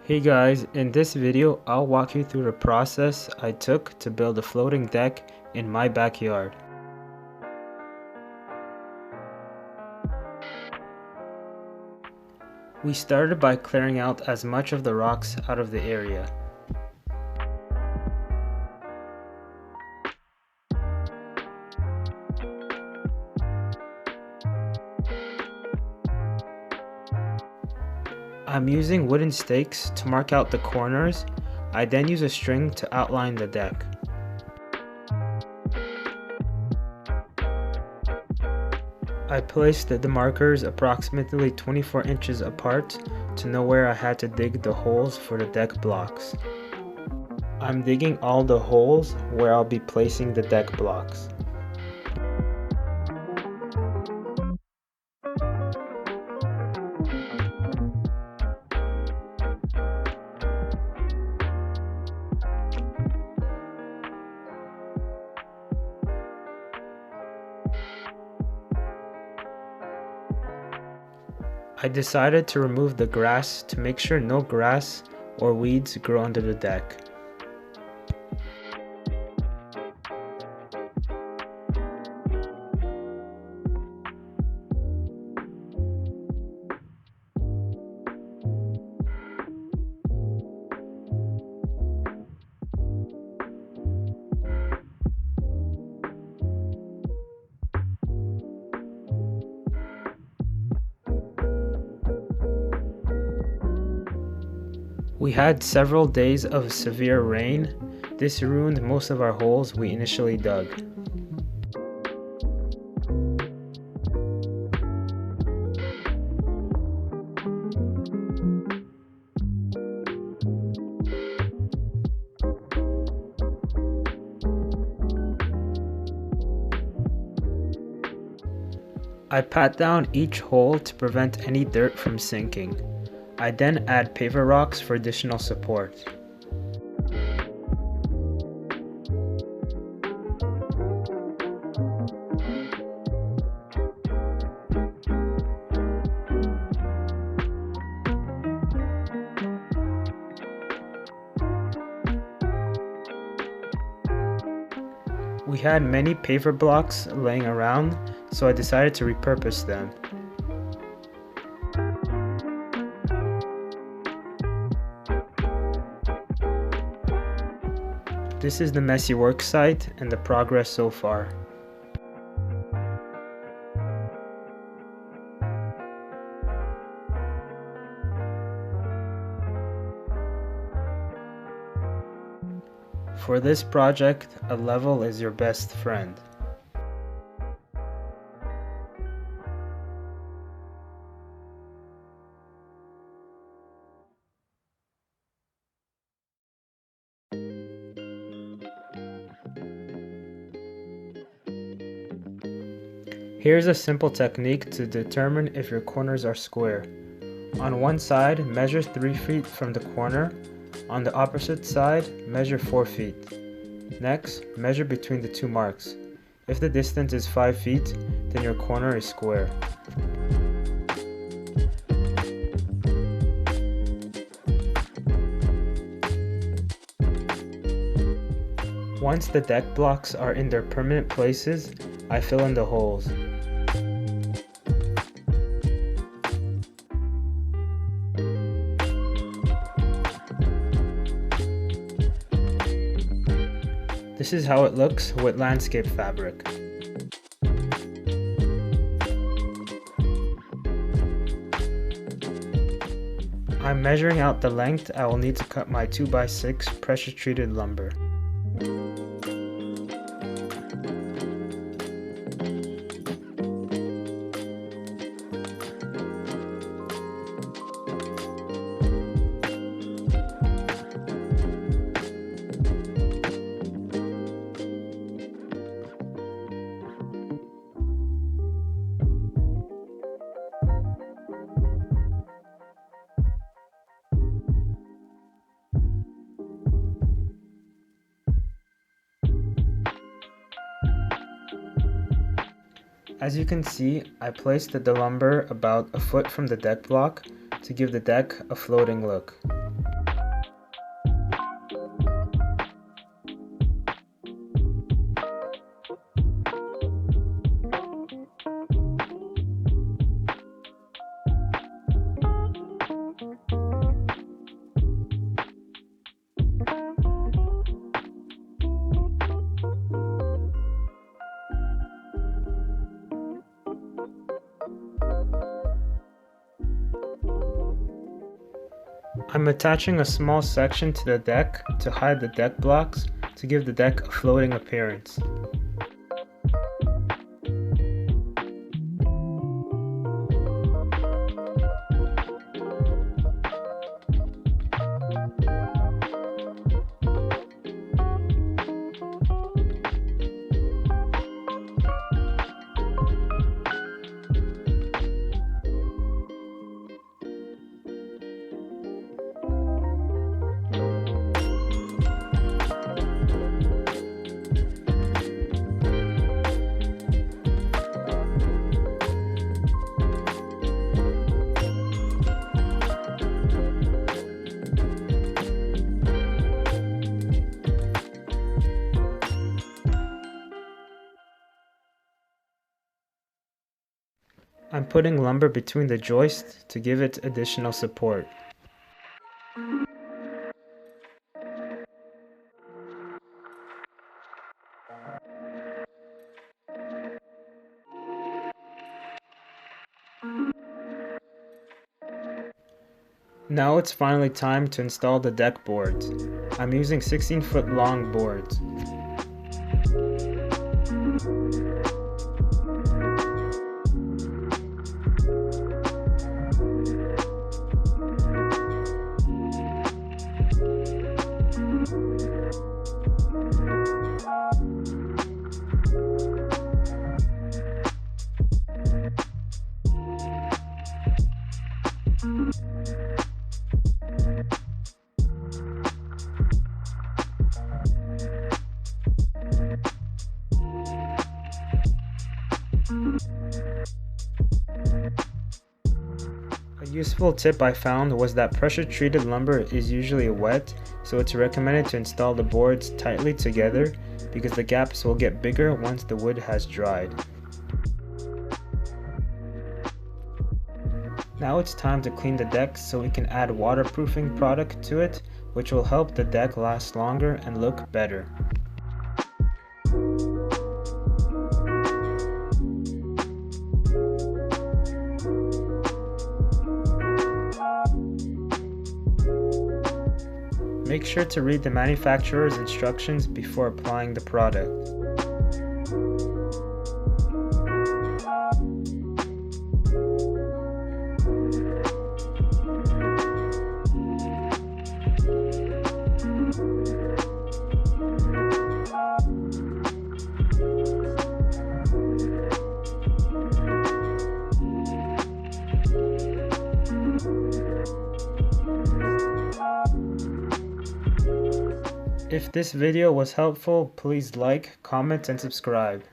Hey guys, in this video I'll walk you through the process I took to build a floating deck in my backyard. We started by clearing out as much of the rocks out of the area. I'm using wooden stakes to mark out the corners. I then use a string to outline the deck. I placed the markers approximately 24 inches apart to know where I had to dig the holes for the deck blocks. I'm digging all the holes where I'll be placing the deck blocks. I decided to remove the grass to make sure no grass or weeds grow under the deck. We had several days of severe rain. This ruined most of our holes we initially dug. I pat down each hole to prevent any dirt from sinking. I then add paver rocks for additional support. We had many paver blocks laying around, so I decided to repurpose them. This is the messy work site and the progress so far. For this project, a level is your best friend. Here's a simple technique to determine if your corners are square. On one side, measure 3 feet from the corner. On the opposite side, measure 4 feet. Next, measure between the two marks. If the distance is 5 feet, then your corner is square. Once the deck blocks are in their permanent places, I fill in the holes. This is how it looks with landscape fabric. I'm measuring out the length I will need to cut my 2x6 pressure treated lumber. As you can see, I placed the lumber about a foot from the deck block to give the deck a floating look. I'm attaching a small section to the deck to hide the deck blocks to give the deck a floating appearance. I'm putting lumber between the joists to give it additional support. Now it's finally time to install the deck boards. I'm using 16-foot long boards. A useful tip I found was that pressure-treated lumber is usually wet, so it's recommended to install the boards tightly together because the gaps will get bigger once the wood has dried. Now it's time to clean the deck so we can add waterproofing product to it, which will help the deck last longer and look better. Make sure to read the manufacturer's instructions before applying the product. If this video was helpful, please like, comment, and subscribe.